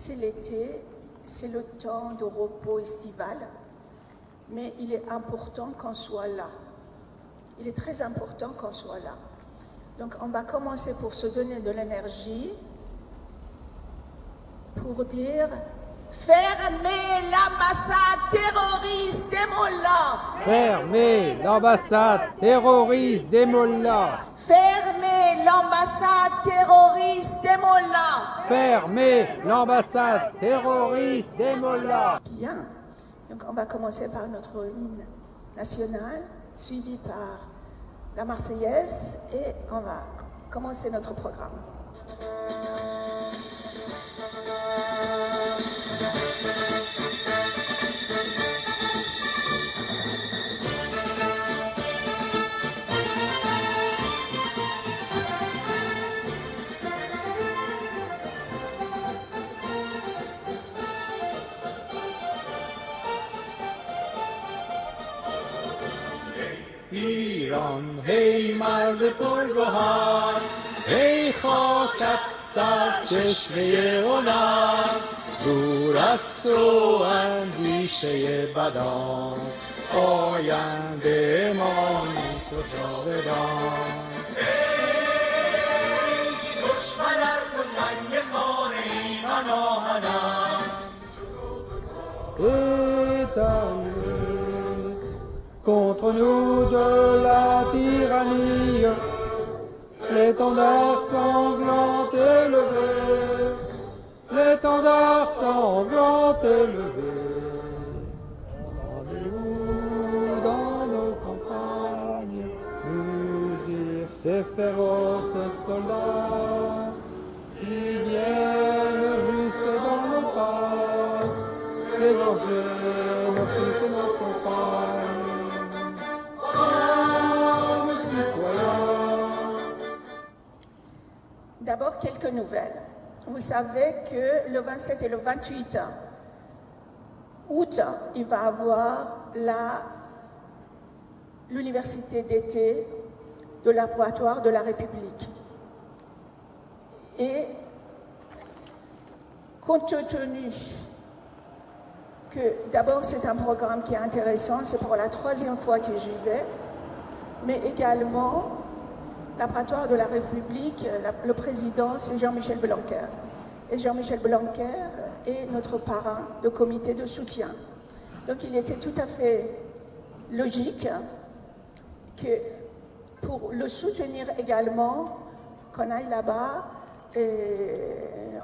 c'est l'été, c'est le temps de repos estival, mais il est important qu'on soit là. Il est très important qu'on soit là. Donc on va commencer pour se donner de l'énergie, pour dire fermez l'ambassade terroriste des Mollahs. Fermez l'ambassade terroriste des Mollahs. Fermez l'ambassade terroriste des Mollahs. Fermez l'ambassade terroriste des Mollahs. Bien. Donc on va commencer par notre hymne national, suivi par la Marseillaise, et on va commencer notre programme. ایران هی مرز پرگوهر، ای خاکت سرچشمه هنر، دور است و اندیشه بدان، آینده ما کجا بدان. ای دشمن ار تو سنگ خانه ایمان آهنم، contre nous de la tyrannie, l'étendard sanglant élevé, l'étendard sanglant élevé. Rendez-vous dans nos campagnes, nous dire ces féroces soldats qui viennent jusque dans nos pas, égorger nos fils et nos compagnes. D'abord, quelques nouvelles. Vous savez que le 27 et le 28 août, il va y avoir l'université d'été de laboratoire de la République. Et compte tenu que d'abord c'est un programme qui est intéressant, c'est pour la 3e fois que j'y vais, mais également laboratoire de la République, le président, c'est Jean-Michel Blanquer. Et Jean-Michel Blanquer est notre parrain de comité de soutien. Donc il était tout à fait logique que pour le soutenir également, qu'on aille là-bas,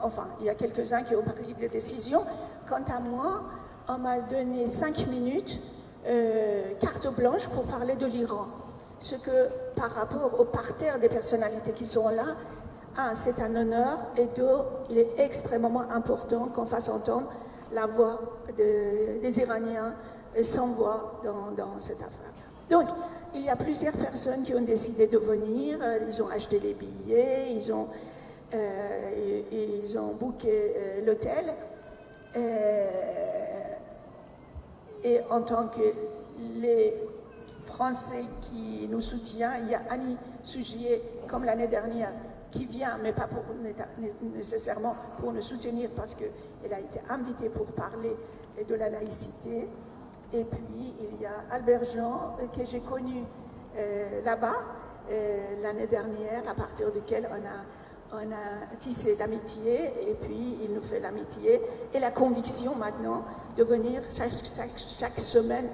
enfin, il y a quelques-uns qui ont pris des décisions. Quant à moi, on m'a donné 5 minutes, carte blanche pour parler de l'Iran. Ce que, par rapport au parterre des personnalités qui sont là, c'est un honneur, et deux, il est extrêmement important qu'on fasse entendre la voix des Iraniens sans voix dans cette affaire. Donc, il y a plusieurs personnes qui ont décidé de venir, ils ont acheté les billets, ils ont booké l'hôtel, et en tant que les Français qui nous soutient, il y a Annie Sougier, comme l'année dernière, qui vient, mais pas nécessairement pour nous soutenir, parce qu'elle a été invitée pour parler de la laïcité. Et puis, il y a Albert Jean, que j'ai connu là-bas l'année dernière, à partir duquel on a tissé l'amitié, et puis il nous fait l'amitié et la conviction maintenant de venir chaque semaine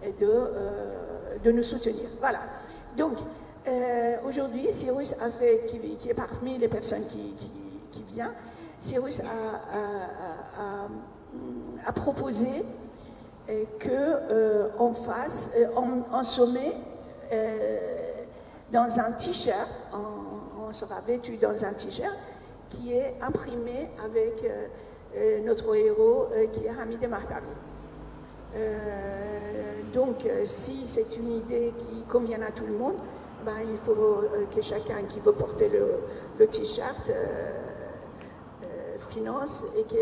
et de nous soutenir. Voilà. Donc, aujourd'hui, Cyrus a fait, qui est parmi les personnes qui vient, Cyrus a proposé qu'on fasse en sommet dans un t-shirt, on sera vêtu dans un t-shirt qui est imprimé avec notre héros qui est Hamid Mahdavi. Donc, si c'est une idée qui convient à tout le monde, ben, il faut que chacun qui veut porter le t-shirt finance et que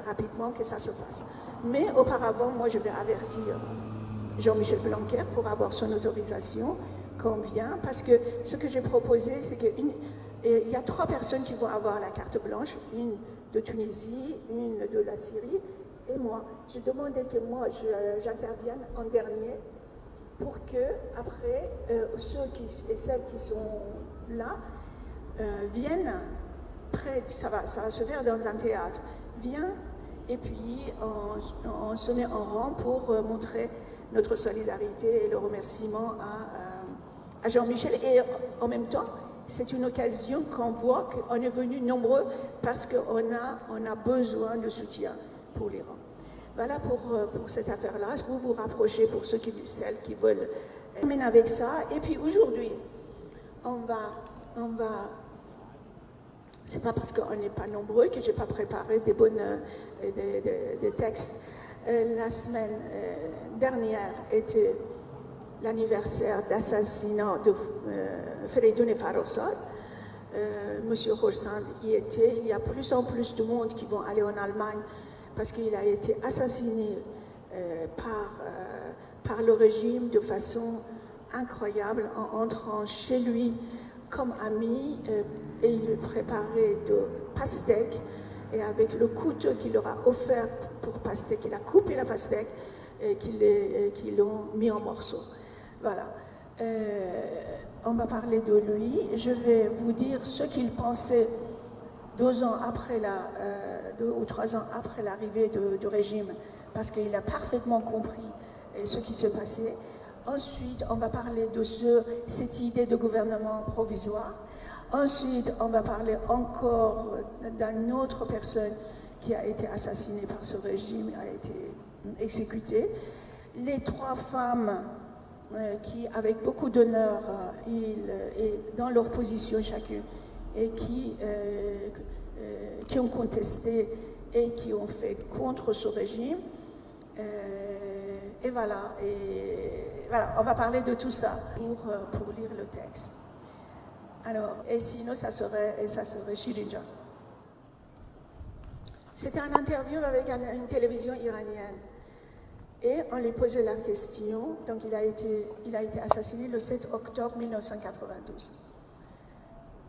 rapidement que ça se fasse. Mais auparavant, moi je vais avertir Jean-Michel Blanquer pour avoir son autorisation qu'on vient, parce que ce que j'ai proposé, c'est qu'il y a 3 personnes qui vont avoir la carte blanche, une de Tunisie, une de la Syrie, et moi. J'ai demandé que moi, j'intervienne en dernier pour que, après, ceux et celles qui sont là viennent, près, ça va se faire dans un théâtre, viens, et puis on se met en rang pour montrer notre solidarité et le remerciement à Jean-Michel. Et en même temps, c'est une occasion qu'on voit qu'on est venu nombreux parce qu'on a besoin de soutien pour l'Iran. Voilà pour cette affaire-là. Vous vous rapprochez pour celles qui veulent terminer avec ça. Et puis aujourd'hui, on va. C'est pas parce qu'on n'est pas nombreux que j'ai pas préparé des textes. La semaine dernière était l'anniversaire d'assassinat de Feridun Farrokhzad. Monsieur Khorsand y était. Il y a plus en plus de monde qui vont aller en Allemagne parce qu'il a été assassiné par le régime de façon incroyable en entrant chez lui comme ami et il préparait de pastèques et avec le couteau qu'il leur a offert pour pastèque, il a coupé la pastèque et qu'ils l'ont mis en morceaux. Voilà. On va parler de lui. Je vais vous dire ce qu'il pensait 2 ans après 2 ou 3 ans après l'arrivée du régime, parce qu'il a parfaitement compris ce qui se passait. Ensuite, on va parler de cette idée de gouvernement provisoire. Ensuite, on va parler encore d'une autre personne qui a été assassinée par ce régime, a été exécutée. Les 3 femmes qui, avec beaucoup d'honneur, dans leur position chacune, et qui ont contesté et qui ont fait contre ce régime. Et voilà, on va parler de tout ça pour lire le texte. Alors, et sinon, ça serait Shirinja. C'était une interview avec une télévision iranienne. Et on lui posait la question, donc il a été assassiné le 7 octobre 1992.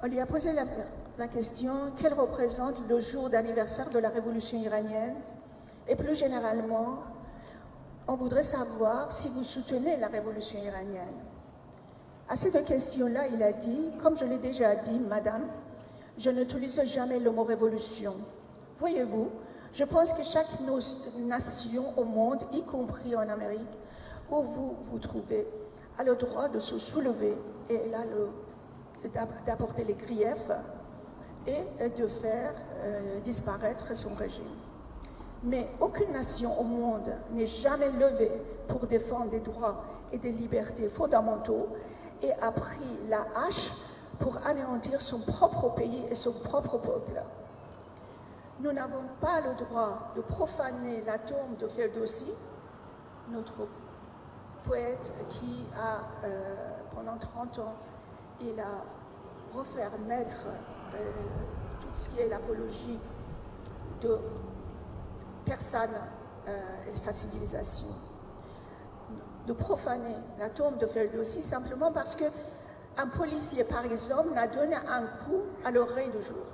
On lui a posé la question, quel représente le jour d'anniversaire de la révolution iranienne? Et plus généralement, on voudrait savoir si vous soutenez la révolution iranienne. À cette question-là, il a dit, comme je l'ai déjà dit, madame, je n'utilise jamais le mot révolution. Voyez-vous, je pense que chaque nation au monde, y compris en Amérique, où vous vous trouvez, a le droit de se soulever et d'apporter les griefs et de faire disparaître son régime. Mais aucune nation au monde n'est jamais levée pour défendre des droits et des libertés fondamentaux et a pris la hache pour anéantir son propre pays et son propre peuple. Nous n'avons pas le droit de profaner la tombe de Ferdowsi, notre poète qui a, pendant 30 ans, il a refait naître tout ce qui est l'apologie de personne et sa civilisation. De profaner la tombe de Ferdowsi simplement parce qu'un policier, par exemple, n'a donné un coup à l'oreille du jour.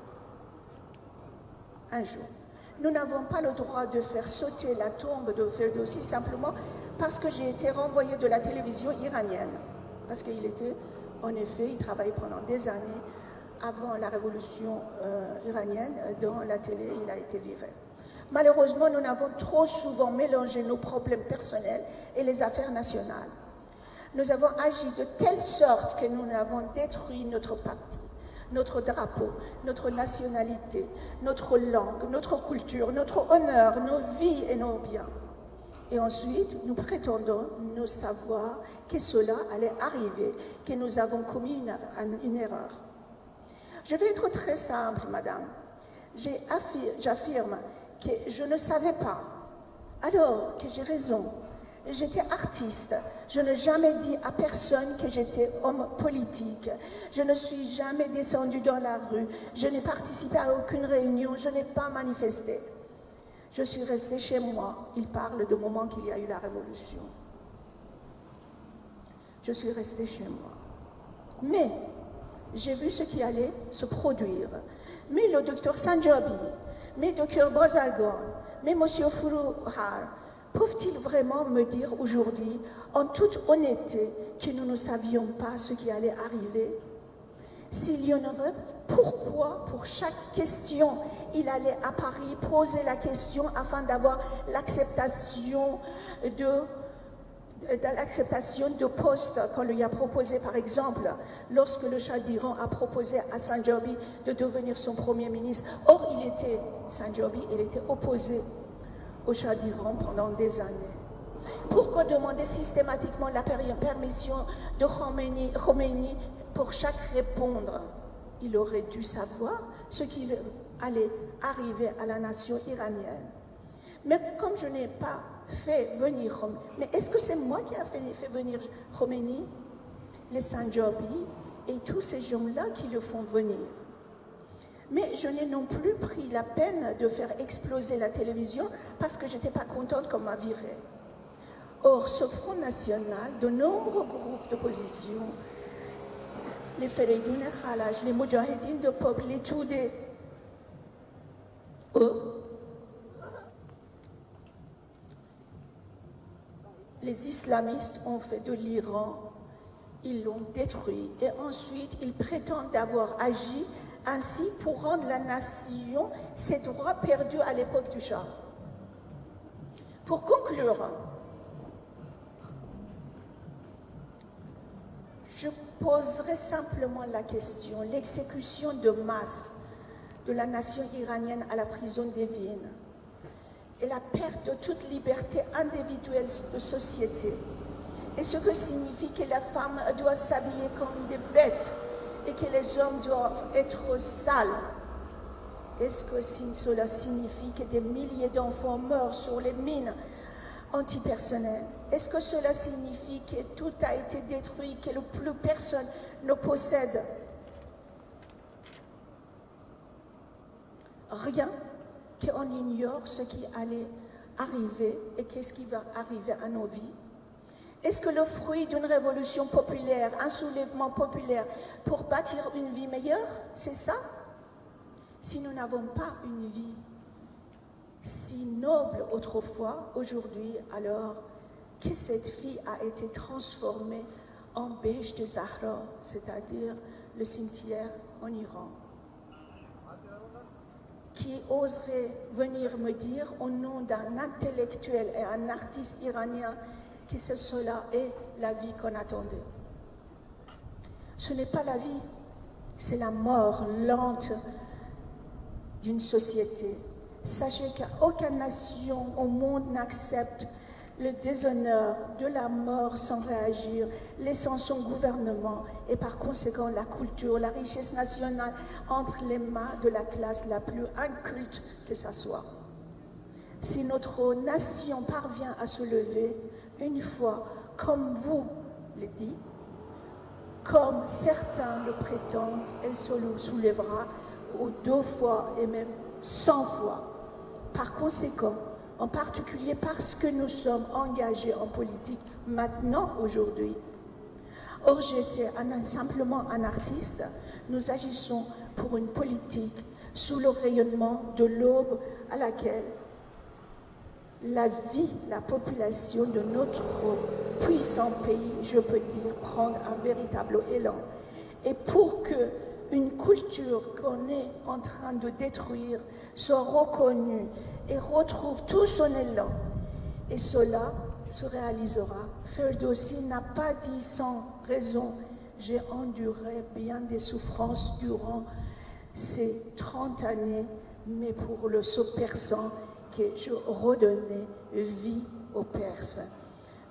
Un jour. Nous n'avons pas le droit de faire sauter la tombe de Ferdowsi simplement parce que j'ai été renvoyé de la télévision iranienne. Parce qu'il était, en effet, il travaillait pendant des années avant la révolution iranienne. Dans la télé, il a été viré. Malheureusement, nous avons trop souvent mélangé nos problèmes personnels et les affaires nationales. Nous avons agi de telle sorte que nous avons détruit notre parti, notre drapeau, notre nationalité, notre langue, notre culture, notre honneur, nos vies et nos biens. Et ensuite, nous prétendons nous savoir que cela allait arriver, que nous avons commis une erreur. Je vais être très simple, madame. J'affirme que je ne savais pas, alors que j'ai raison. J'étais artiste. Je n'ai jamais dit à personne que j'étais homme politique. Je ne suis jamais descendue dans la rue. Je n'ai participé à aucune réunion. Je n'ai pas manifesté. Je suis restée chez moi. Il parle du moment qu'il y a eu la révolution. Je suis restée chez moi. Mais j'ai vu ce qui allait se produire. Mais le docteur Sanjabi, mais Dr Bozalgon, mais M. Fourouhar, peuvent-ils vraiment me dire aujourd'hui, en toute honnêteté, que nous ne savions pas ce qui allait arriver? S'il y en aurait, pourquoi pour chaque question, il allait à Paris poser la question afin d'avoir l'acceptation de poste qu'on lui a proposé, par exemple, lorsque le Shah d'Iran a proposé à Sanjabi de devenir son premier ministre. Or, Sanjabi, il était opposé au Shah d'Iran pendant des années. Pourquoi demander systématiquement la permission de Khomeini pour chaque répondre? Il aurait dû savoir ce qui allait arriver à la nation iranienne. Mais comme je n'ai pas fait venir Khomeini, mais est-ce que c'est moi qui ai fait venir Khomeini? Les Sanjabi et tous ces gens-là qui le font venir. Mais je n'ai non plus pris la peine de faire exploser la télévision parce que je n'étais pas contente qu'on m'a viré. Or, ce Front National, de nombreux groupes d'opposition, les Fereidoun Khalaj, les Moudjahidines de peuple, les Toudés, eux, les islamistes ont fait de l'Iran, ils l'ont détruit et ensuite ils prétendent avoir agi ainsi pour rendre la nation ses droits perdus à l'époque du Shah. Pour conclure, je poserai simplement la question, l'exécution de masse de la nation iranienne à la prison d'Evin et la perte de toute liberté individuelle de société, et ce que signifie que la femme doit s'habiller comme des bêtes et que les hommes doivent être sales. Est-ce que cela signifie que des milliers d'enfants meurent sur les mines antipersonnelles? Est-ce que cela signifie que tout a été détruit, que plus personne ne possède rien, qu'on ignore ce qui allait arriver et qu'est-ce qui va arriver à nos vies? Est-ce que le fruit d'une révolution populaire, un soulèvement populaire pour bâtir une vie meilleure, c'est ça? Si nous n'avons pas une vie si noble autrefois, aujourd'hui, alors que cette vie a été transformée en Bej de Zahra, c'est-à-dire le cimetière en Iran. Qui oserait venir me dire au nom d'un intellectuel et un artiste iranien que cela est la vie qu'on attendait? Ce n'est pas la vie, c'est la mort lente d'une société. Sachez qu'aucune nation au monde n'accepte le déshonneur de la mort sans réagir, laissant son gouvernement et par conséquent la culture, la richesse nationale entre les mains de la classe la plus inculte que ce soit. Si notre nation parvient à se lever une fois, comme vous le dites, comme certains le prétendent, elle se soulèvera ou 2 fois et même 100 fois. Par conséquent, en particulier parce que nous sommes engagés en politique maintenant, aujourd'hui. Or, j'étais simplement un artiste. Nous agissons pour une politique sous le rayonnement de l'aube à laquelle la vie, la population de notre puissant pays, je peux dire, prendre un véritable élan. Et pour que une culture qu'on est en train de détruire soit reconnue et retrouve tout son élan. Et cela se réalisera. Ferdowsi n'a pas dit sans raison, j'ai enduré bien des souffrances durant ces 30 années, mais pour le sceau persan que je redonnais vie aux Perses.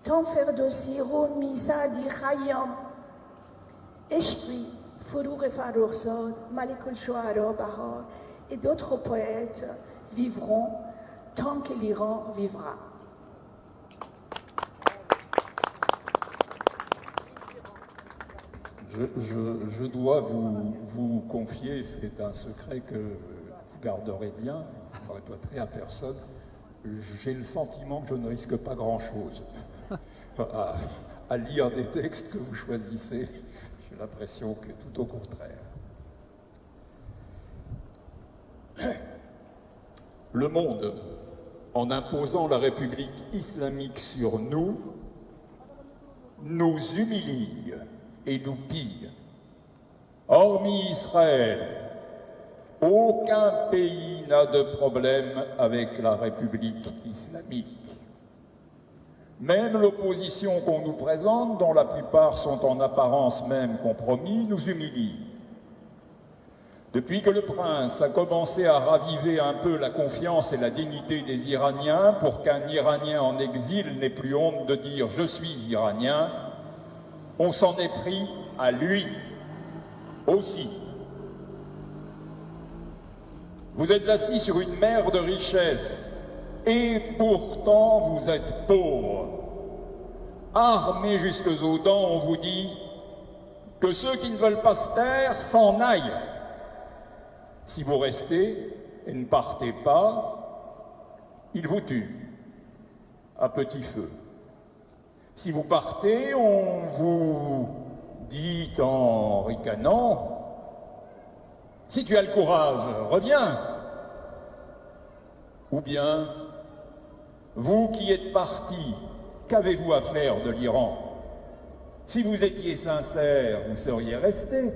Tant Ferdowsi Rumi Sadi Khayyam Eshri Fourough Farrokhzad, Malik al-Shu'ara Bahar et d'autres poètes vivront tant que l'Iran vivra. Je dois vous confier, c'est un secret que vous garderez bien, vous ne répéterez à personne, j'ai le sentiment que je ne risque pas grand-chose à lire des textes que vous choisissez. J'ai l'impression que tout au contraire. Le monde, en imposant la République islamique sur nous, nous humilie et nous pille. Hormis Israël, aucun pays n'a de problème avec la République islamique. Même l'opposition qu'on nous présente, dont la plupart sont en apparence même compromis, nous humilie. Depuis que le prince a commencé à raviver un peu la confiance et la dignité des Iraniens pour qu'un Iranien en exil n'ait plus honte de dire « je suis iranien », on s'en est pris à lui aussi. Vous êtes assis sur une mer de richesses et pourtant vous êtes pauvres. Armés jusqu'aux dents, on vous dit que ceux qui ne veulent pas se taire s'en aillent. Si vous restez et ne partez pas, ils vous tuent à petit feu. Si vous partez, on vous dit en ricanant « Si tu as le courage, reviens !» Ou bien « Vous qui êtes partis, qu'avez-vous à faire de l'Iran? Si vous étiez sincère, vous seriez restés. »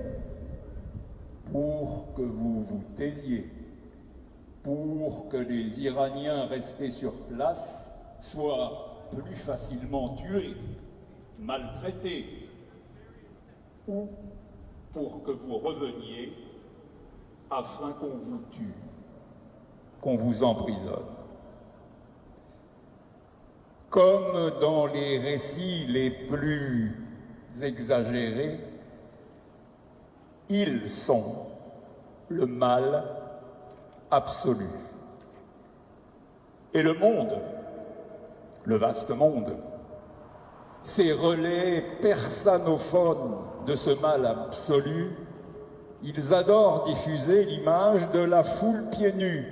Pour que vous vous taisiez, pour que les Iraniens restés sur place soient plus facilement tués, maltraités, ou pour que vous reveniez afin qu'on vous tue, qu'on vous emprisonne. Comme dans les récits les plus exagérés, ils sont le mal absolu. Et le monde, le vaste monde, ces relais persanophones de ce mal absolu, ils adorent diffuser l'image de la foule pieds nus,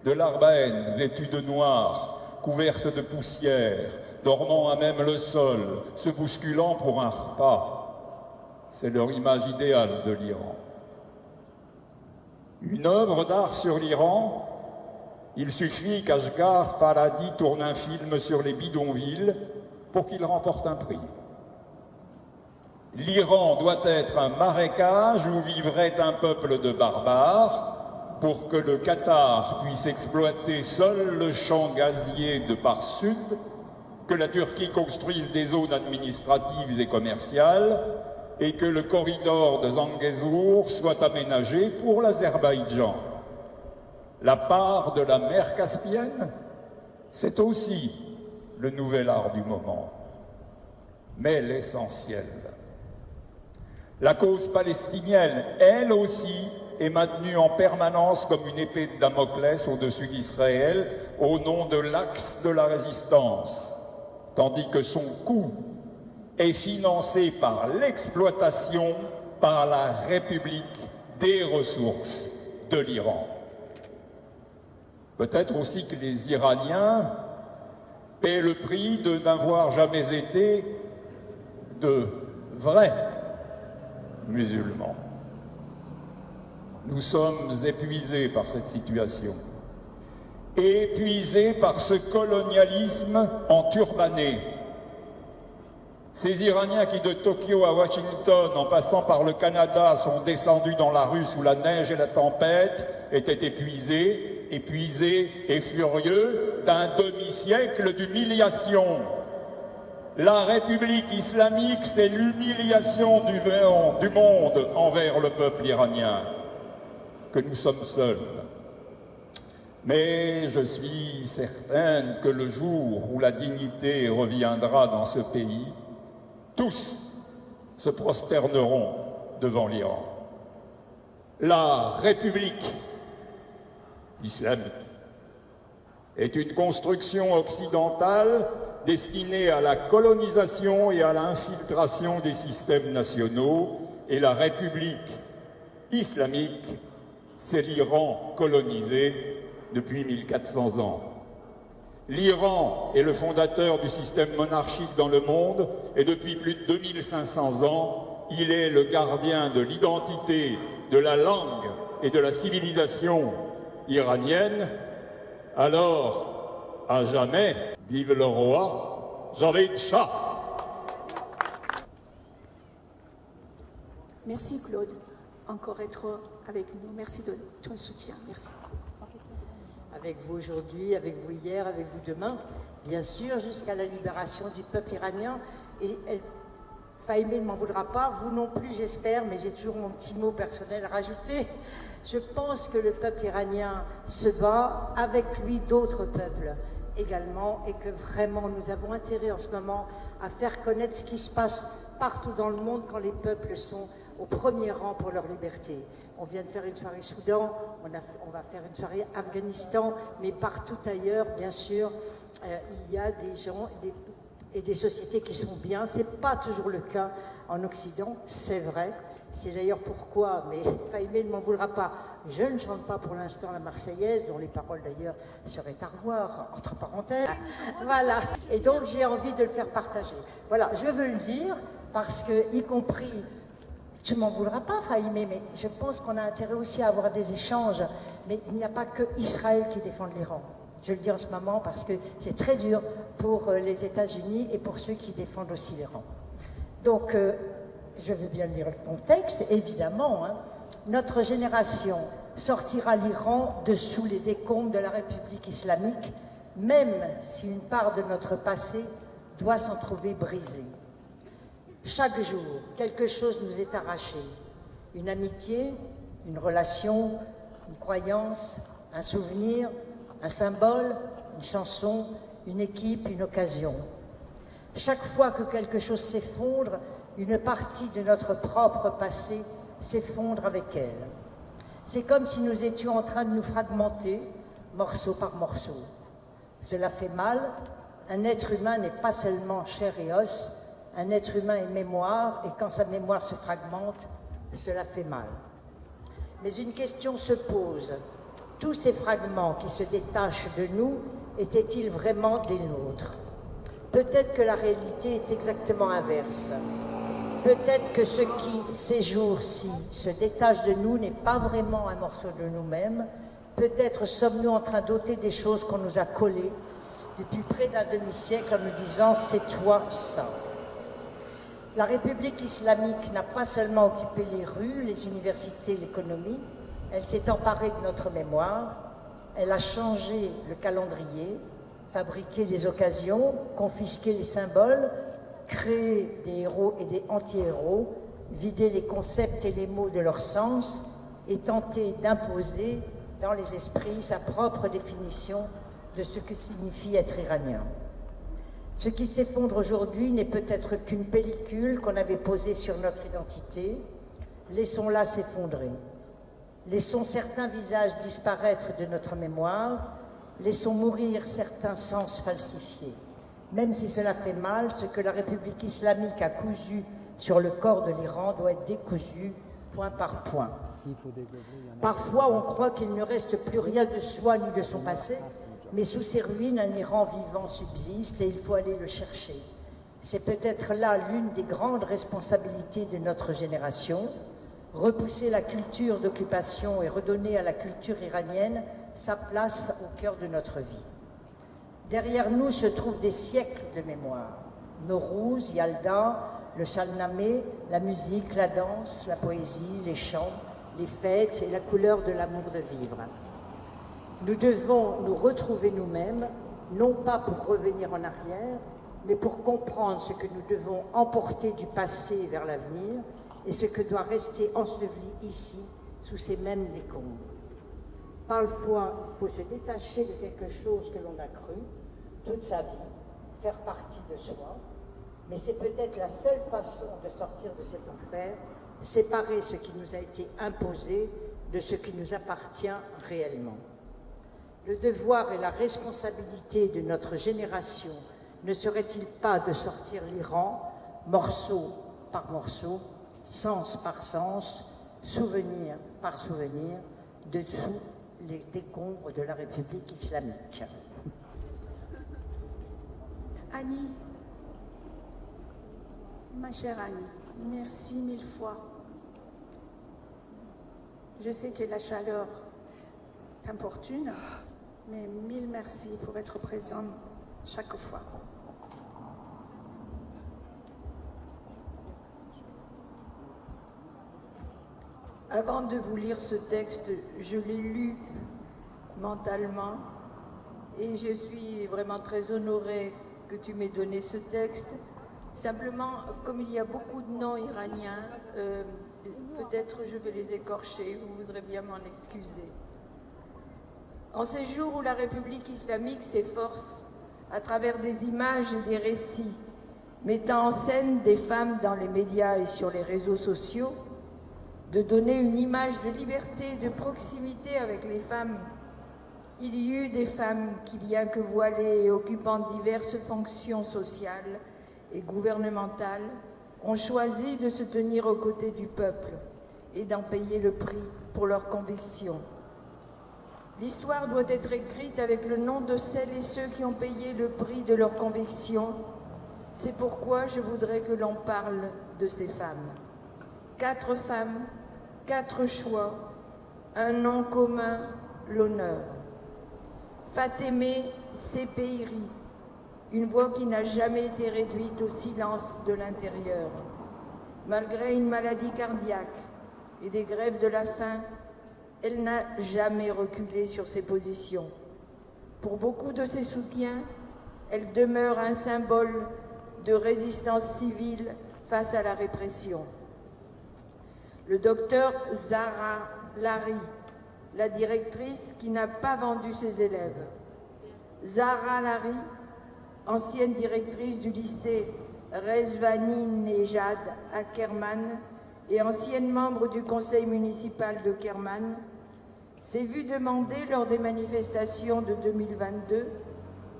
de l'Arbaène vêtue de noir, couverte de poussière, dormant à même le sol, se bousculant pour un repas. C'est leur image idéale de l'Iran. Une œuvre d'art sur l'Iran, il suffit qu'Ashghar Farhadi tourne un film sur les bidonvilles pour qu'il remporte un prix. L'Iran doit être un marécage où vivrait un peuple de barbares pour que le Qatar puisse exploiter seul le champ gazier de part sud, que la Turquie construise des zones administratives et commerciales, et que le corridor de Zangezur soit aménagé pour l'Azerbaïdjan. La part de la mer Caspienne, c'est aussi le nouvel art du moment. Mais l'essentiel, la cause palestinienne, elle aussi, est maintenue en permanence comme une épée de Damoclès au-dessus d'Israël au nom de l'axe de la résistance, tandis que son coût est financé par l'exploitation par la République des ressources de l'Iran. Peut-être aussi que les Iraniens paient le prix de n'avoir jamais été de vrais musulmans. Nous sommes épuisés par cette situation, épuisés par ce colonialisme enturbané. Ces Iraniens qui, de Tokyo à Washington, en passant par le Canada, sont descendus dans la rue sous la neige et la tempête, étaient épuisés et furieux d'un demi-siècle d'humiliation. La République islamique, c'est l'humiliation du monde envers le peuple iranien, que nous sommes seuls. Mais je suis certaine que le jour où la dignité reviendra dans ce pays, tous se prosterneront devant l'Iran. La République islamique est une construction occidentale destinée à la colonisation et à l'infiltration des systèmes nationaux, et la République islamique, c'est l'Iran colonisé depuis 1400 ans. L'Iran est le fondateur du système monarchique dans le monde et depuis plus de 2500 ans, il est le gardien de l'identité, de la langue et de la civilisation iranienne Alors, à jamais, vive le roi, Javid Shah. Merci Claude, encore être avec nous. Merci de ton soutien. Merci. Avec vous aujourd'hui, avec vous hier, avec vous demain, bien sûr, jusqu'à la libération du peuple iranien. Et Fahimé ne m'en voudra pas, vous non plus j'espère, mais j'ai toujours mon petit mot personnel à rajouter. Je pense que le peuple iranien se bat, avec lui d'autres peuples également, et que vraiment nous avons intérêt en ce moment à faire connaître ce qui se passe partout dans le monde quand les peuples sont au premier rang pour leur liberté. On vient de faire une soirée Soudan, on va faire une soirée Afghanistan, mais partout ailleurs, bien sûr, il y a des gens et des sociétés qui sont bien. Ce n'est pas toujours le cas en Occident, c'est vrai. C'est d'ailleurs pourquoi, mais Fahimé ne m'en voudra pas, je ne chante pas pour l'instant la Marseillaise, dont les paroles d'ailleurs seraient à revoir, entre parenthèses. Voilà, et donc j'ai envie de le faire partager. Voilà, je veux le dire, parce que, y compris, tu ne m'en voudras pas, Fahimé, mais je pense qu'on a intérêt aussi à avoir des échanges. Mais il n'y a pas que Israël qui défend l'Iran. Je le dis en ce moment parce que c'est très dur pour les États-Unis et pour ceux qui défendent aussi l'Iran. Donc, je vais bien lire ton texte, évidemment. Hein. Notre génération sortira l'Iran de sous les décombres de la République islamique, même si une part de notre passé doit s'en trouver brisée. Chaque jour, quelque chose nous est arraché. Une amitié, une relation, une croyance, un souvenir, un symbole, une chanson, une équipe, une occasion. Chaque fois que quelque chose s'effondre, une partie de notre propre passé s'effondre avec elle. C'est comme si nous étions en train de nous fragmenter, morceau par morceau. Cela fait mal. Un être humain n'est pas seulement chair et os, un être humain est mémoire, et quand sa mémoire se fragmente, cela fait mal. Mais une question se pose. Tous ces fragments qui se détachent de nous étaient-ils vraiment des nôtres? Peut-être que la réalité est exactement inverse. Peut-être que ce qui, ces jours-ci, se détache de nous n'est pas vraiment un morceau de nous-mêmes. Peut-être sommes-nous en train d'ôter des choses qu'on nous a collées depuis près d'un demi-siècle en nous disant « c'est toi ça ». La République islamique n'a pas seulement occupé les rues, les universités, l'économie, elle s'est emparée de notre mémoire, elle a changé le calendrier, fabriqué des occasions, confisqué les symboles, créé des héros et des anti-héros, vidé les concepts et les mots de leur sens et tenté d'imposer dans les esprits sa propre définition de ce que signifie être iranien. Ce qui s'effondre aujourd'hui n'est peut-être qu'une pellicule qu'on avait posée sur notre identité. Laissons-la s'effondrer. Laissons certains visages disparaître de notre mémoire. Laissons mourir certains sens falsifiés. Même si cela fait mal, ce que la République islamique a cousu sur le corps de l'Iran doit être décousu point par point. Parfois, on croit qu'il ne reste plus rien de soi ni de son passé, mais sous ces ruines, un Iran vivant subsiste et il faut aller le chercher. C'est peut-être là l'une des grandes responsabilités de notre génération, repousser la culture d'occupation et redonner à la culture iranienne sa place au cœur de notre vie. Derrière nous se trouvent des siècles de mémoire. Nowrouz, Yalda, le Shalnameh, la musique, la danse, la poésie, les chants, les fêtes et la couleur de l'amour de vivre. Nous devons nous retrouver nous-mêmes, non pas pour revenir en arrière, mais pour comprendre ce que nous devons emporter du passé vers l'avenir et ce que doit rester enseveli ici, sous ces mêmes décombres. Parfois, il faut se détacher de quelque chose que l'on a cru toute sa vie, faire partie de soi, mais c'est peut-être la seule façon de sortir de cet enfer, séparer ce qui nous a été imposé de ce qui nous appartient réellement. Le devoir et la responsabilité de notre génération ne serait-il pas de sortir l'Iran, morceau par morceau, sens par sens, souvenir par souvenir, de dessous les décombres de la République islamique? Annie, ma chère Annie, merci mille fois. Je sais que la chaleur t'importune, Mais mille merci pour être présent chaque fois. Avant de vous lire ce texte, je l'ai lu mentalement et je suis vraiment très honorée que tu m'aies donné ce texte. Simplement, comme il y a beaucoup de noms iraniens, peut-être je vais les écorcher, vous voudrez bien m'en excuser. En ces jours où la République islamique s'efforce, à travers des images et des récits, mettant en scène des femmes dans les médias et sur les réseaux sociaux, de donner une image de liberté, de proximité avec les femmes. Il y eut des femmes qui, bien que voilées et occupant diverses fonctions sociales et gouvernementales, ont choisi de se tenir aux côtés du peuple et d'en payer le prix pour leurs convictions. L'histoire doit être écrite avec le nom de celles et ceux qui ont payé le prix de leurs convictions. C'est pourquoi je voudrais que l'on parle de ces femmes. 4 femmes, 4 choix, un nom commun, l'honneur. Fatemeh Sepeiri, une voix qui n'a jamais été réduite au silence de l'intérieur. Malgré une maladie cardiaque et des grèves de la faim, elle n'a jamais reculé sur ses positions. Pour beaucoup de ses soutiens, elle demeure un symbole de résistance civile face à la répression. Le docteur Zahra Lari, la directrice qui n'a pas vendu ses élèves. Zahra Lari, ancienne directrice du lycée Rezvani Nejad à Kerman et ancienne membre du conseil municipal de Kerman, s'est vue demander lors des manifestations de 2022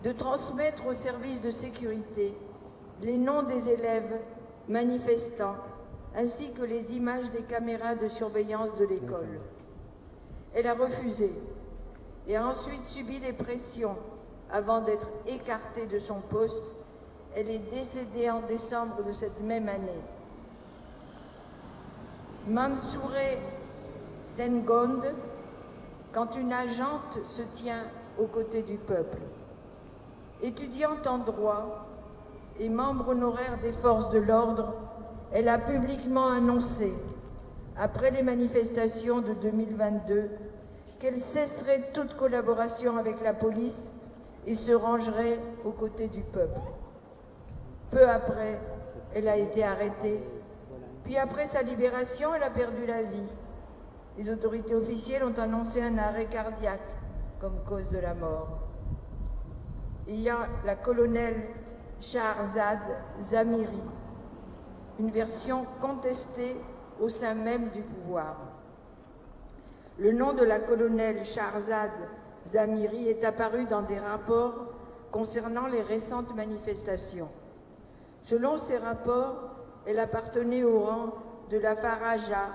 de transmettre au service de sécurité les noms des élèves manifestants ainsi que les images des caméras de surveillance de l'école. Elle a refusé et a ensuite subi des pressions avant d'être écartée de son poste. Elle est décédée en décembre de cette même année. Mansouré Senghond, quand une agente se tient aux côtés du peuple. Étudiante en droit et membre honoraire des forces de l'ordre, elle a publiquement annoncé, après les manifestations de 2022, qu'elle cesserait toute collaboration avec la police et se rangerait aux côtés du peuple. Peu après, elle a été arrêtée. Puis après sa libération, elle a perdu la vie. Les autorités officielles ont annoncé un arrêt cardiaque comme cause de la mort. Il y a la colonelle Shahrzad Zamiri, une version contestée au sein même du pouvoir. Le nom de la colonelle Shahrzad Zamiri est apparu dans des rapports concernant les récentes manifestations. Selon ces rapports, elle appartenait au rang de la Faraja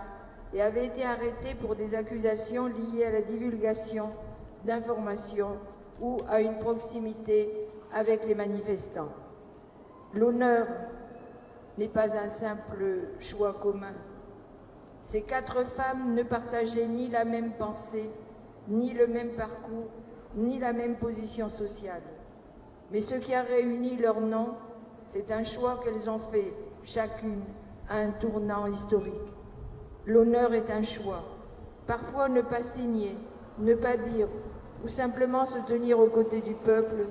et avait été arrêtée pour des accusations liées à la divulgation d'informations ou à une proximité avec les manifestants. L'honneur n'est pas un simple choix commun. Ces 4 femmes ne partageaient ni la même pensée, ni le même parcours, ni la même position sociale. Mais ce qui a réuni leurs noms, c'est un choix qu'elles ont fait, chacune, à un tournant historique. L'honneur est un choix. Parfois, ne pas signer, ne pas dire, ou simplement se tenir aux côtés du peuple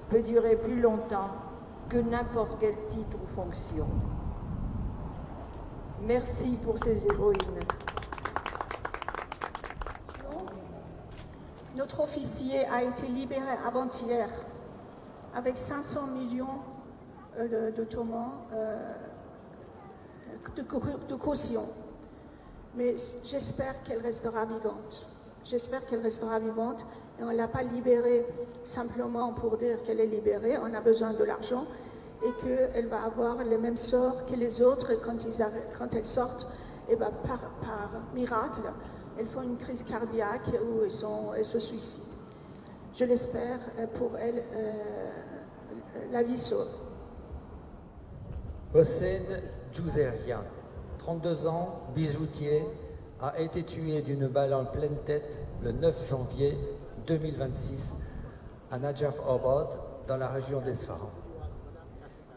peut durer plus longtemps que n'importe quel titre ou fonction. Merci pour ces héroïnes. Notre officier a été libéré avant-hier avec 500 millions de tourments de caution. Mais j'espère qu'elle restera vivante. J'espère qu'elle restera vivante et on ne l'a pas libérée simplement pour dire qu'elle est libérée. On a besoin de l'argent et qu'elle va avoir le même sort que les autres quand elles sortent. Et ben par miracle, elles font une crise cardiaque ou elles se suicident. Je l'espère pour elles, la vie sauve. Hossein Djouzerian, 32 ans, bijoutier, a été tué d'une balle en pleine tête le 9 janvier 2026 à Najaf Abad, dans la région d'Esfahan.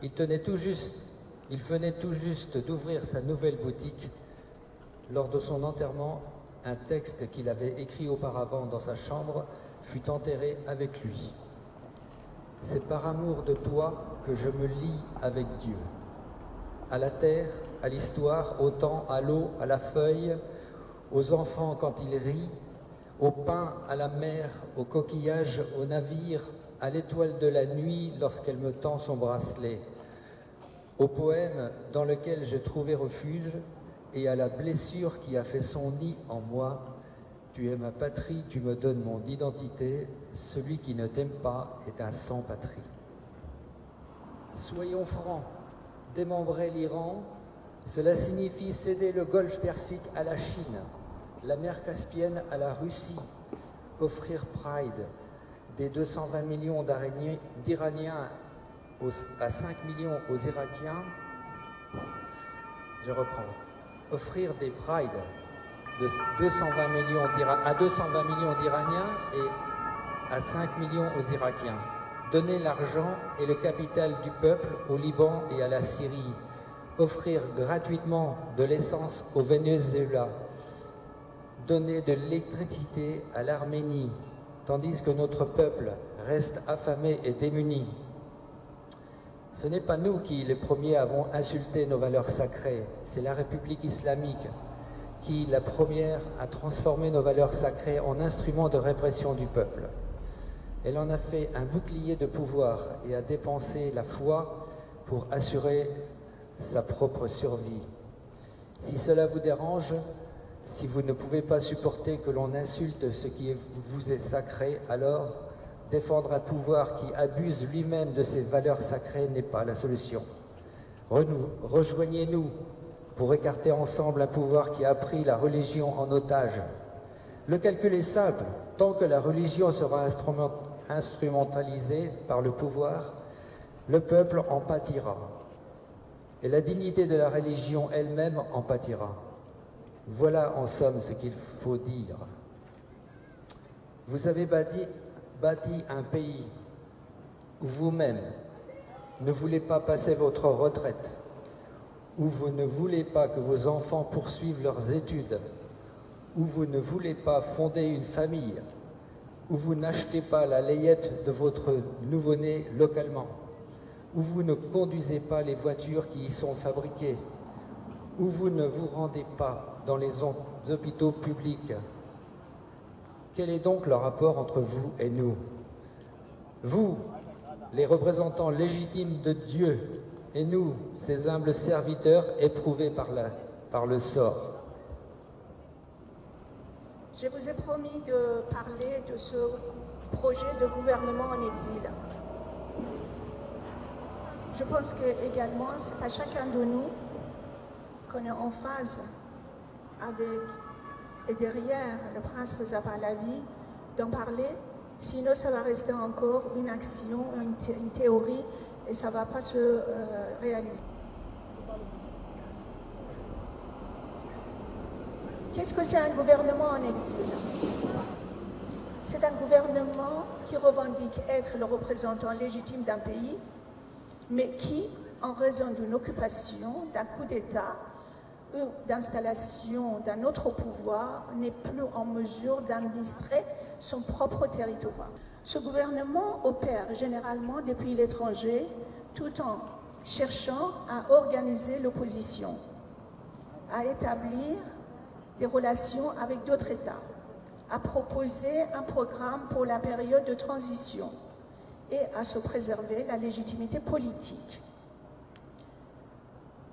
Il venait tout juste d'ouvrir sa nouvelle boutique. Lors de son enterrement, un texte qu'il avait écrit auparavant dans sa chambre fut enterré avec lui. C'est par amour de toi que je me lie avec Dieu. À la terre, à l'histoire, au temps, à l'eau, à la feuille, aux enfants quand ils rient, au pain, à la mer, aux coquillages, au navire, à l'étoile de la nuit lorsqu'elle me tend son bracelet, au poème dans lequel j'ai trouvé refuge et à la blessure qui a fait son nid en moi. Tu es ma patrie, tu me donnes mon identité, celui qui ne t'aime pas est un sans-patrie. Soyons francs, démembrer l'Iran, cela signifie céder le golfe Persique à la Chine, la mer Caspienne à la Russie, offrir Pride des 220 millions d'Iraniens à 5 millions aux Irakiens. Je reprends. Offrir des Pride de 220 millions d'Iraniens et à 5 millions aux Irakiens. Donner l'argent et le capital du peuple au Liban et à la Syrie. Offrir gratuitement de l'essence au Venezuela. Donner de l'électricité à l'Arménie, tandis que notre peuple reste affamé et démuni. Ce n'est pas nous qui, les premiers, avons insulté nos valeurs sacrées. C'est la République islamique qui, la première, a transformé nos valeurs sacrées en instruments de répression du peuple. Elle en a fait un bouclier de pouvoir et a dépensé la foi pour assurer sa propre survie. Si cela vous dérange, si vous ne pouvez pas supporter que l'on insulte ce qui vous est sacré, alors défendre un pouvoir qui abuse lui-même de ses valeurs sacrées n'est pas la solution. Rejoignez-nous pour écarter ensemble un pouvoir qui a pris la religion en otage. Le calcul est simple, tant que la religion sera instrumentalisée par le pouvoir, le peuple en pâtira. Et la dignité de la religion elle-même en pâtira. Voilà en somme ce qu'il faut dire. Vous avez bâti un pays où vous-même ne voulez pas passer votre retraite, où vous ne voulez pas que vos enfants poursuivent leurs études, où vous ne voulez pas fonder une famille, où vous n'achetez pas la layette de votre nouveau-né localement, où vous ne conduisez pas les voitures qui y sont fabriquées, où vous ne vous rendez pas dans les hôpitaux publics. Quel est donc le rapport entre vous et nous? Vous, les représentants légitimes de Dieu, et nous, ces humbles serviteurs éprouvés par le sort. Je vous ai promis de parler de ce projet de gouvernement en exil. Je pense que également, c'est à chacun de nous qu'on est en phase avec et derrière le prince Reza Pahlavi d'en parler. Sinon, ça va rester encore une action, une théorie, et ça ne va pas se réaliser. Qu'est-ce que c'est un gouvernement en exil? C'est un gouvernement qui revendique être le représentant légitime d'un pays, mais qui, en raison d'une occupation, d'un coup d'État ou d'installation d'un autre pouvoir, n'est plus en mesure d'administrer son propre territoire. Ce gouvernement opère généralement depuis l'étranger, tout en cherchant à organiser l'opposition, à établir des relations avec d'autres États, à proposer un programme pour la période de transition et à se préserver la légitimité politique.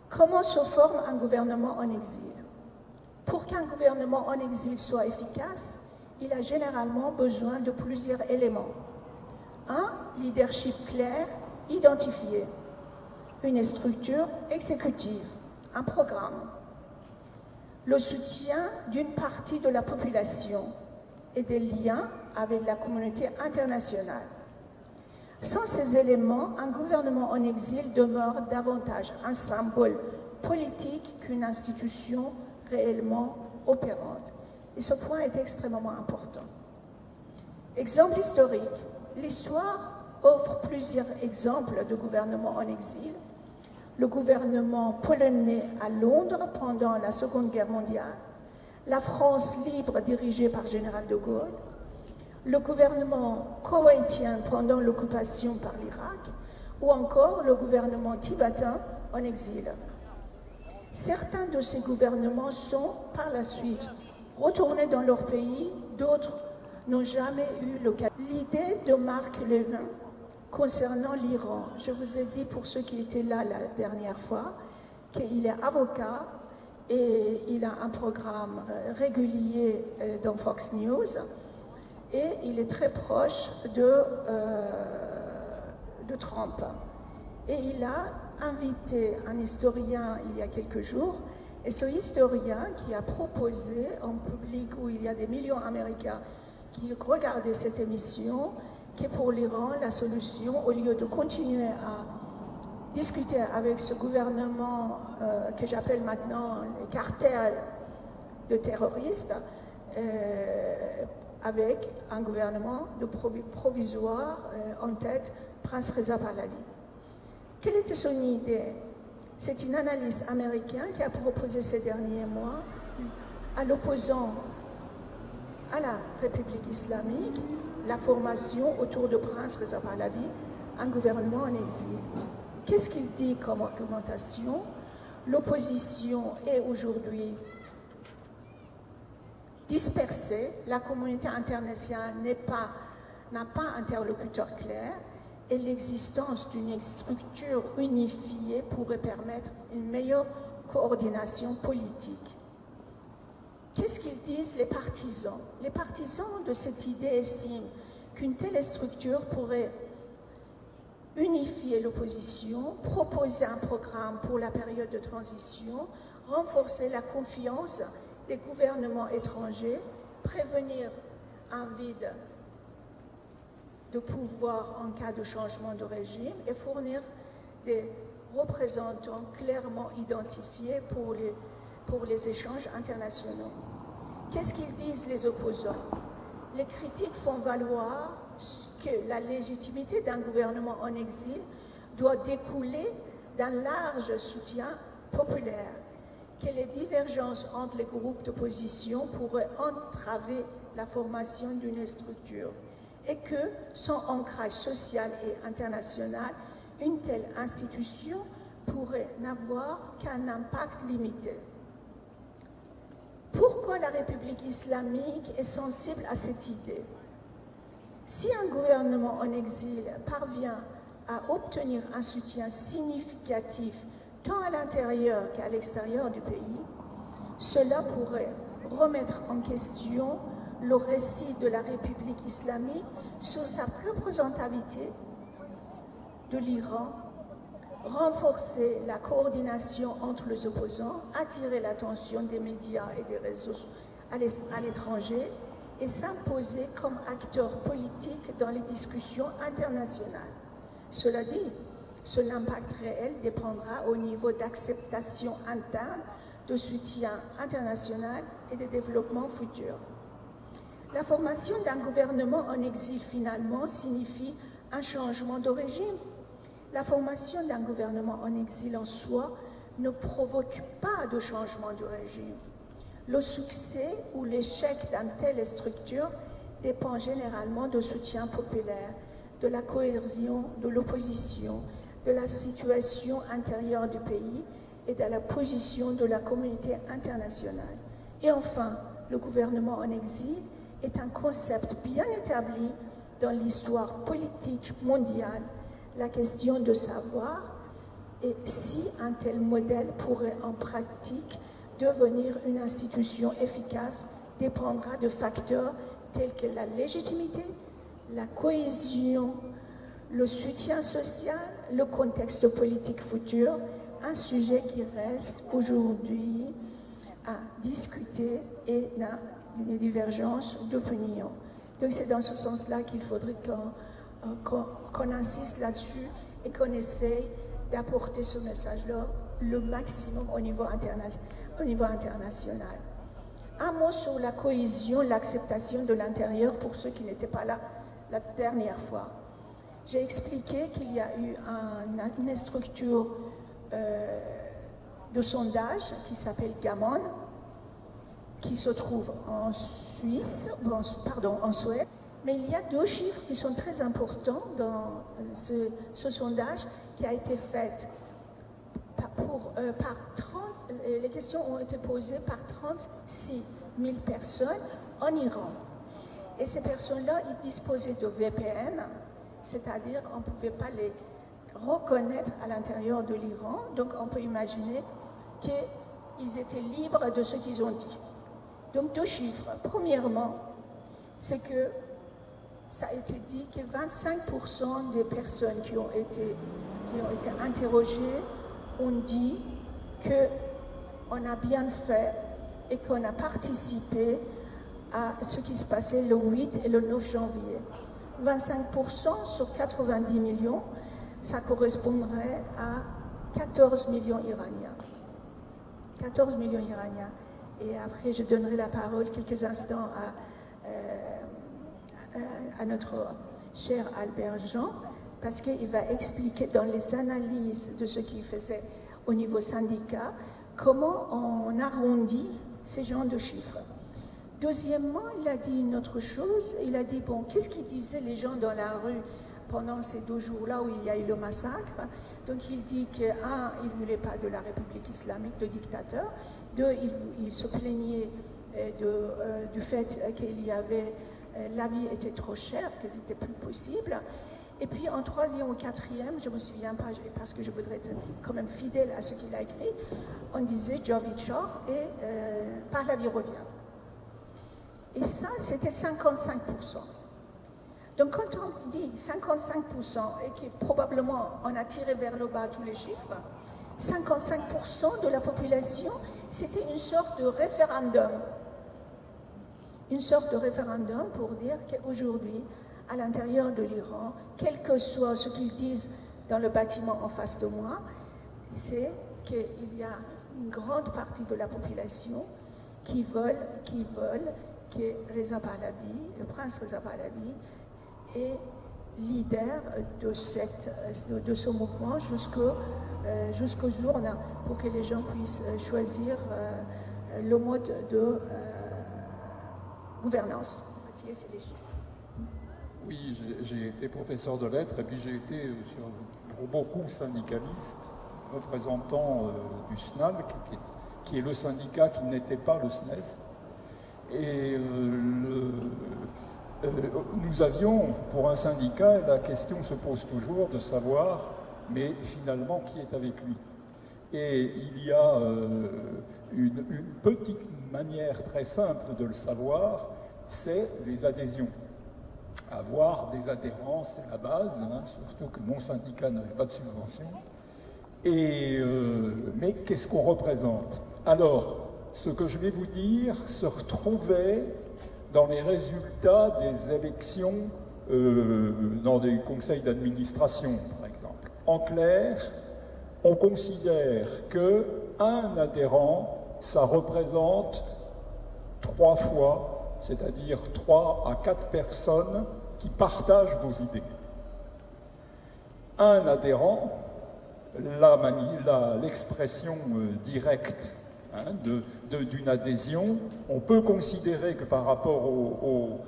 Comment se forme un gouvernement en exil? Pour qu'un gouvernement en exil soit efficace, il a généralement besoin de plusieurs éléments. Un leadership clair, identifié, une structure exécutive, un programme, le soutien d'une partie de la population et des liens avec la communauté internationale. Sans ces éléments, un gouvernement en exil demeure davantage un symbole politique qu'une institution réellement opérante. Et ce point est extrêmement important. Exemple historique, l'histoire offre plusieurs exemples de gouvernements en exil. Le gouvernement polonais à Londres pendant la Seconde Guerre mondiale, la France libre dirigée par Général de Gaulle, le gouvernement koweïtien pendant l'occupation par l'Irak, ou encore le gouvernement tibétain en exil. Certains de ces gouvernements sont, par la suite, retournés dans leur pays, d'autres n'ont jamais eu l'occasion. L'idée de Marc Levin concernant l'Iran, je vous ai dit pour ceux qui étaient là la dernière fois, qu'il est avocat et il a un programme régulier dans Fox News et il est très proche de Trump. Et il a invité un historien il y a quelques jours, et ce historien qui a proposé en public, où il y a des millions d'Américains qui regardaient cette émission, qu'est pour l'Iran la solution, au lieu de continuer à discuter avec ce gouvernement que j'appelle maintenant les cartels de terroristes, avec un gouvernement de provisoire en tête, Prince Reza Pahlavi. Quelle était son idée? C'est une analyste américaine qui a proposé ces derniers mois à l'opposant à la République islamique la formation autour de Prince Reza Pahlavi, un gouvernement en exil. Qu'est-ce qu'il dit comme argumentation? L'opposition est aujourd'hui dispersée, la communauté internationale n'a pas interlocuteur clair, et l'existence d'une structure unifiée pourrait permettre une meilleure coordination politique. Qu'est-ce qu'ils disent les partisans? Les partisans de cette idée estiment qu'une telle structure pourrait unifier l'opposition, proposer un programme pour la période de transition, renforcer la confiance des gouvernements étrangers, prévenir un vide de pouvoir en cas de changement de régime et fournir des représentants clairement identifiés pour les échanges internationaux. Qu'est-ce qu'ils disent les opposants? Les critiques font valoir que la légitimité d'un gouvernement en exil doit découler d'un large soutien populaire, que les divergences entre les groupes d'opposition pourraient entraver la formation d'une structure et que, sans ancrage social et international, une telle institution pourrait n'avoir qu'un impact limité. Pourquoi la République islamique est sensible à cette idée? Si un gouvernement en exil parvient à obtenir un soutien significatif tant à l'intérieur qu'à l'extérieur du pays, cela pourrait remettre en question le récit de la République islamique sur sa représentativité de l'Iran, renforcer la coordination entre les opposants, attirer l'attention des médias et des réseaux à l'étranger et s'imposer comme acteur politique dans les discussions internationales. Cela dit, son impact réel dépendra au niveau d'acceptation interne, de soutien international et de développement futur. La formation d'un gouvernement en exil finalement signifie un changement de régime. La formation d'un gouvernement en exil en soi ne provoque pas de changement de régime. Le succès ou l'échec d'une telle structure dépend généralement du soutien populaire, de la cohésion de l'opposition, de la situation intérieure du pays et de la position de la communauté internationale. Et enfin, le gouvernement en exil est un concept bien établi dans l'histoire politique mondiale. La question de savoir si un tel modèle pourrait en pratique devenir une institution efficace dépendra de facteurs tels que la légitimité, la cohésion, le soutien social, le contexte politique futur, un sujet qui reste aujourd'hui à discuter et n'a des divergences d'opinion. Donc c'est dans ce sens-là qu'il faudrait qu'on insiste là-dessus et qu'on essaye d'apporter ce message-là le maximum au niveau international. Un mot sur la cohésion, l'acceptation de l'intérieur pour ceux qui n'étaient pas là la dernière fois. J'ai expliqué qu'il y a eu une structure de sondage qui s'appelle Gammon, qui se trouve en Suède. Mais il y a deux chiffres qui sont très importants dans ce sondage qui a été fait les questions ont été posées par 36 000 personnes en Iran. Et ces personnes-là, ils disposaient de VPN, c'est-à-dire on ne pouvait pas les reconnaître à l'intérieur de l'Iran. Donc on peut imaginer qu'ils étaient libres de ce qu'ils ont dit. Donc deux chiffres. Premièrement, c'est que ça a été dit que 25% des personnes qui ont été interrogées ont dit qu'on a bien fait et qu'on a participé à ce qui se passait le 8 et le 9 janvier. 25% sur 90 millions, ça correspondrait à 14 millions Iraniens. 14 millions Iraniens. Et après, je donnerai la parole quelques instants à notre cher Albert Jean, parce qu'il va expliquer dans les analyses de ce qu'il faisait au niveau syndicat, comment on arrondit ces genres de chiffres. Deuxièmement, il a dit une autre chose, il a dit, bon, qu'est-ce qu'ils disaient les gens dans la rue pendant ces 2 jours-là où il y a eu le massacre? Donc il dit que, un, il ne voulait pas de la République islamique, de dictateur. 2, il se plaignait du fait qu'il y avait, la vie était trop chère, que c'était plus possible. Et puis en 3e ou 4e, je ne me souviens pas, parce que je voudrais être quand même fidèle à ce qu'il a écrit, on disait Jovichor et Pahlavi revient. Et ça, c'était 55%. Donc quand on dit 55% et que probablement on a tiré vers le bas tous les chiffres, 55% de la population, c'était une sorte de référendum. Une sorte de référendum pour dire qu'aujourd'hui, à l'intérieur de l'Iran, quel que soit ce qu'ils disent dans le bâtiment en face de moi, c'est qu'il y a une grande partie de la population qui veulent que Reza Pahlavi, le prince Reza Pahlavi, est leader de ce mouvement jusqu'au jour pour que les gens puissent choisir le mode de gouvernance. Mathieu, c'est les chiffres. Oui, j'ai été professeur de lettres et puis j'ai été, pour beaucoup, syndicaliste, représentant du SNAL, qui est le syndicat qui n'était pas le SNES. Et nous avions, pour un syndicat, la question se pose toujours de savoir, mais finalement, qui est avec lui? Et il y a une petite manière très simple de le savoir, c'est les adhésions. Avoir des adhérents, c'est la base, hein, surtout que mon syndicat n'avait pas de subvention. Mais qu'est-ce qu'on représente? Alors, ce que je vais vous dire se retrouvait dans les résultats des élections dans des conseils d'administration, par exemple. En clair, on considère qu'un adhérent, ça représente 3 fois, c'est-à-dire 3 à 4 personnes qui partagent vos idées. Un adhérent, l'expression directe d'une adhésion, on peut considérer que par rapport aux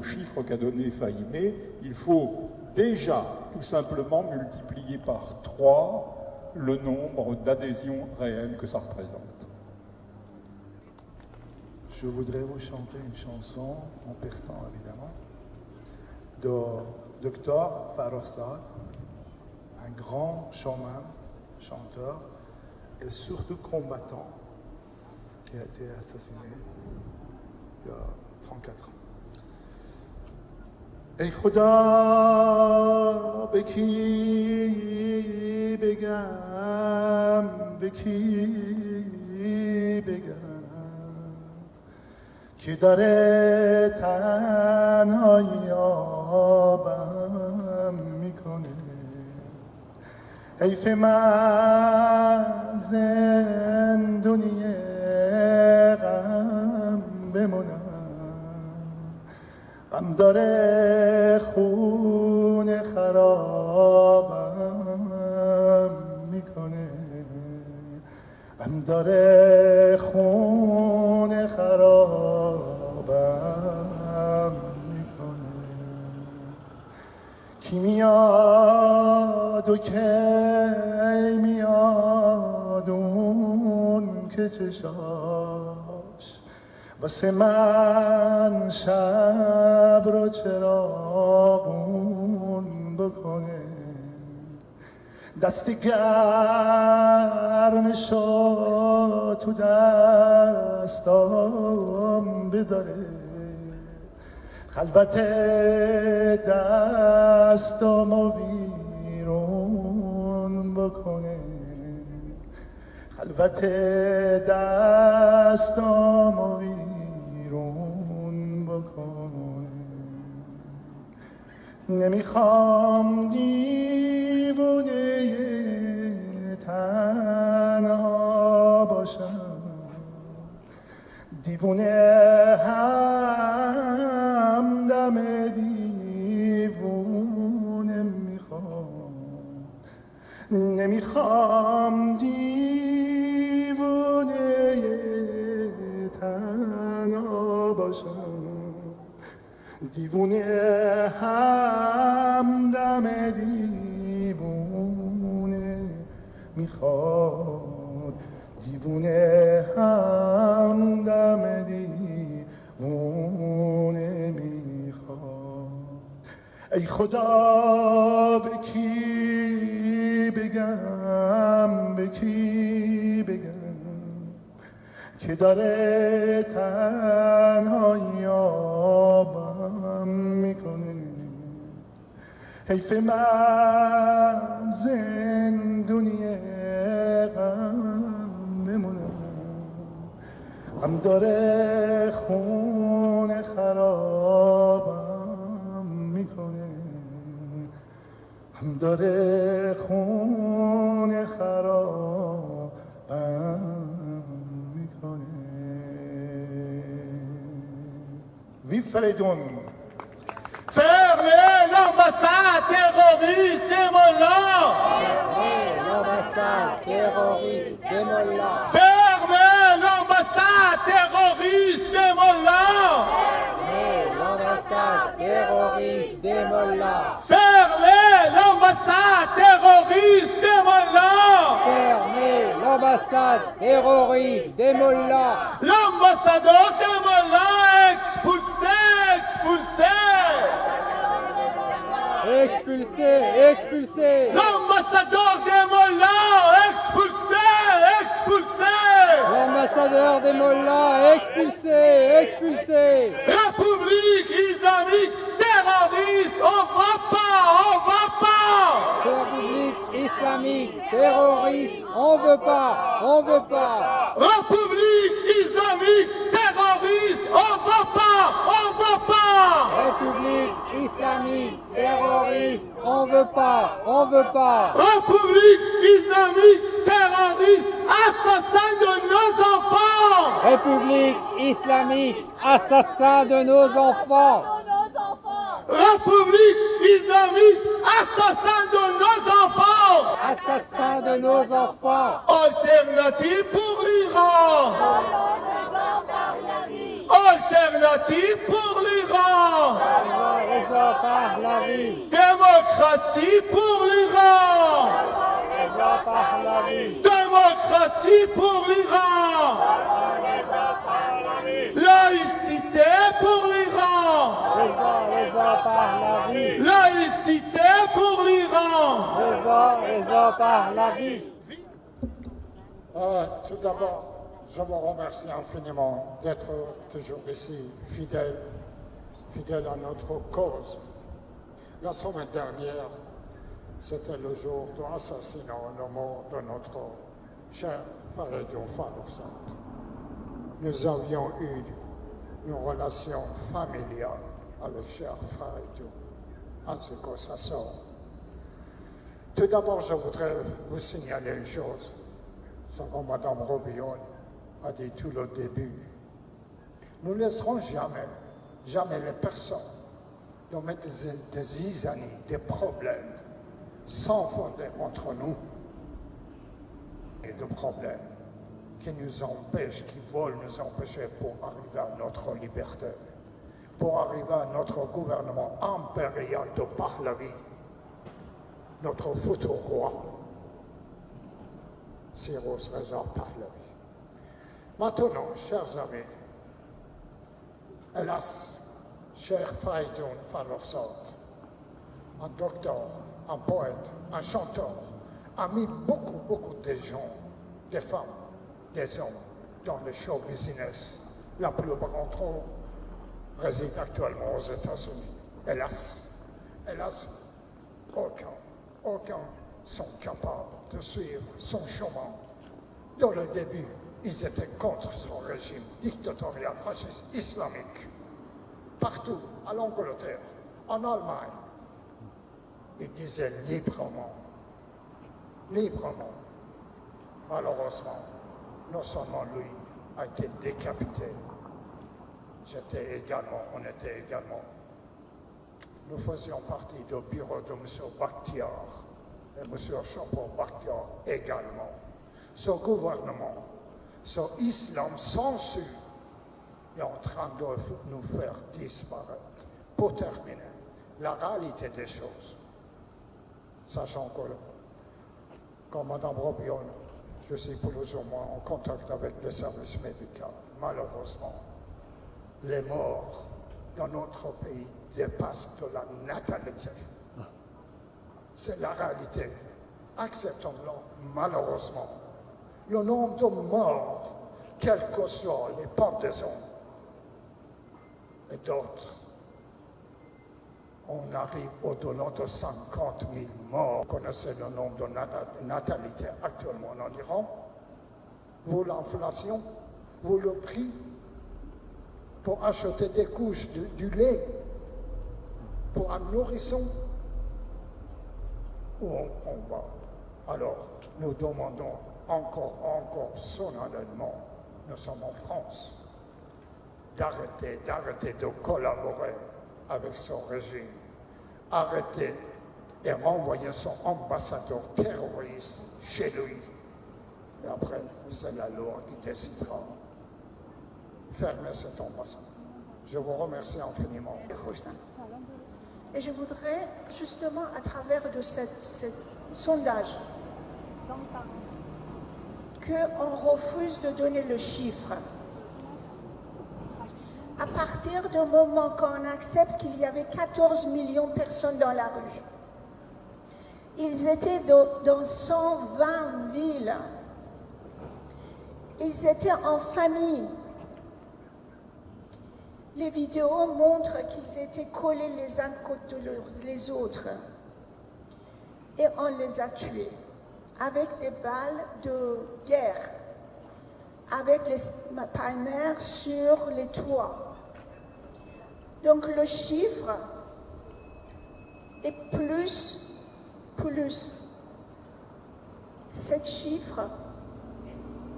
chiffres qu'a donné Fahimé, il faut déjà tout simplement multiplier par 3 le nombre d'adhésions réelles que ça représente. Je voudrais vous chanter une chanson en persan, évidemment, de Dr Farrokhzad, un grand showman, chanteur et surtout combattant, qui a été assassiné il y a 34 ans. ای خدا به کی بگم به کی بگم که داره تنهایی آبم میکنه حیف من زندونی غم بمونم غم داره خون خرابم میکنه غم داره خون خرابم میکنه کی میاد و کی میاد اون که چشاش واسه من شب رو چراغون بکنه دست گرمشو تو دستام بذاره خلوت دستامو بیرون بکنه خلوت دستامو بیرون بکنه نمیخوام دیوونه تنها باشم دیوونه هم دم دیوونه میخوام نمیخوام دیوونه تنها باشم دیوونه هم دم دیوونه میخواد دیوونه هم دم دیوونه میخواد ای خدا به کی بگم به کی بگم که داره تنهایی آبم میکنه حیف من زندونی غم بمونم غم داره خون خرابم میکنه غم داره خون خرابم Vifredon. Fermez l'ambassade terroriste des Mollahs. Fermez l'ambassade terroriste des Mollahs. Fermez l'ambassade terroriste des Mollahs. Fermez l'ambassade terroriste des Mollahs. Fermez l'ambassade terroriste des Mollahs. Fermez l'ambassade terroriste des Mollahs. L'ambassadeur des Mollahs expulsé, expulsé. Expulsé, expulsé. L'ambassadeur des Mollahs expulsé, expulsé. L'ambassadeur des Mollahs expulsé, expulsé. République islamique terroriste, on va pas, on va pas. République islamique terroriste, on veut pas, on veut pas. République islamique terroriste, on va pas, on va pas. République islamique terroriste, on veut pas, on veut pas. République islamique terroriste, assassin de nos enfants. République islamique assassin de nos enfants. République islamique assassin de nos enfants. Assassin de nos enfants. Alternative pour l'Iran. Alternative pour l'Iran. Réseau par la vie. Démocratie pour l'Iran. Réseau par la vie. Démocratie pour l'Iran. Laïcité pour l'Iran. Réseau par la vie. Laïcité pour l'Iran. Réseau par la vie. Tout d'abord, je vous remercie infiniment d'être toujours ici, fidèle à notre cause. La semaine dernière, c'était le jour de l'assassinat, le mort de notre cher Faridou Farrokhzad. Nous avions eu une relation familiale avec cher Faridou, ainsi que sa sœur. Tout d'abord, je voudrais vous signaler une chose. Ce que Mme Robillon a dit tout le début. Nous ne laisserons jamais les personnes de mettre des années, des problèmes sans fondé entre nous et de problèmes qui nous empêchent, qui veulent nous empêcher pour arriver à notre liberté, pour arriver à notre gouvernement impérial de Pahlavi, notre futur roi, Cyrus Reza Pahlavi. Maintenant, chers amis, hélas, cher Faïdoun Farrokhzad, un docteur, un poète, un chanteur, a mis beaucoup de gens, des femmes, des hommes, dans le show business. La plupart d'entre eux résident actuellement aux États-Unis. Hélas, aucun sont capables de suivre son chemin. Dans le début, ils étaient contre son régime dictatorial, fasciste, islamique. Partout, à l'Angleterre, en Allemagne, ils disaient librement. Malheureusement, non seulement lui a été décapité, on était également. Nous faisions partie du bureau de M. Bakhtiar et M. Chapo Bakhtiar également. Ce gouvernement, ce islam censure est en train de nous faire disparaître. Pour terminer, la réalité des choses, sachant que, comme Mme Robion, je suis plus ou moins en contact avec les services médicaux. Malheureusement, les morts dans notre pays dépassent de la natalité. C'est la réalité. Acceptons-le, malheureusement. Le nombre de morts, quels que soient les pendaisons et d'autres, on arrive au-delà de 50 000 morts. Vous connaissez le nombre de natalité actuellement en Iran? Vous, l'inflation, vous, le prix pour acheter des couches, du lait pour un nourrisson. Où on va? Alors, nous demandons encore solennellement, nous sommes en France, d'arrêter de collaborer avec son régime, arrêter et renvoyer son ambassadeur terroriste chez lui. Et après, c'est la loi qui décidera. Fermez cette ambassade. Je vous remercie infiniment. Et je voudrais justement, à travers de ce sondage, qu'on refuse de donner le chiffre. À partir du moment qu'on accepte qu'il y avait 14 millions de personnes dans la rue, ils étaient dans 120 villes, ils étaient en famille. Les vidéos montrent qu'ils étaient collés les uns contre les autres et on les a tués avec des balles de guerre, avec les snipers sur les toits. Donc le chiffre est plus. Cet chiffre,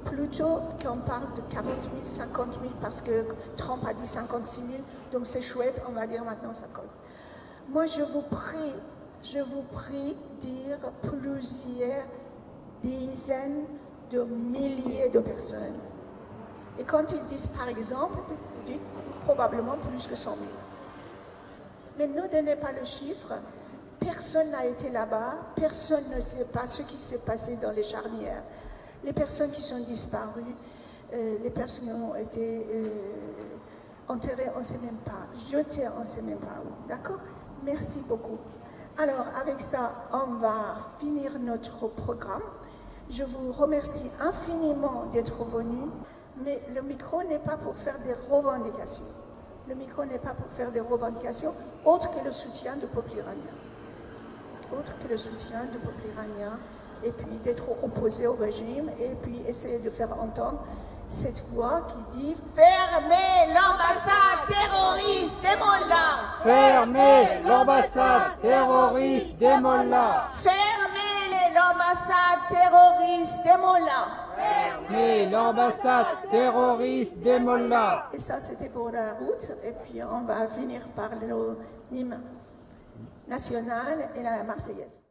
plutôt qu'on parle de 40 000, 50 000, parce que Trump a dit 56 000, donc c'est chouette, on va dire maintenant 50. Moi, je vous prie dire plusieurs dizaines de milliers de personnes. Et quand ils disent, par exemple, vous dites probablement plus que 100 000. Mais ne donnez pas le chiffre. Personne n'a été là-bas, personne ne sait pas ce qui s'est passé dans les charnières. Les personnes qui sont disparues, les personnes qui ont été enterrées, on ne sait même pas, jetées, on ne sait même pas où. D'accord? Merci beaucoup. Alors, avec ça, on va finir notre programme. Je vous remercie infiniment d'être venus, mais le micro n'est pas pour faire des revendications. Le micro n'est pas pour faire des revendications autres que le soutien du peuple iranien. Autre que le soutien du peuple iranien, et puis d'être opposé au régime, et puis essayer de faire entendre cette voix qui dit « Fermez l'ambassade terroriste des mollahs !» Fermez l'ambassade terroriste des mollahs ! Fermez l'ambassade l'ambassade terroriste des mollahs. Fermez l'ambassade terroriste des mollahs. Et ça, c'était pour la route. Et puis, on va finir par l'hymne national et la Marseillaise.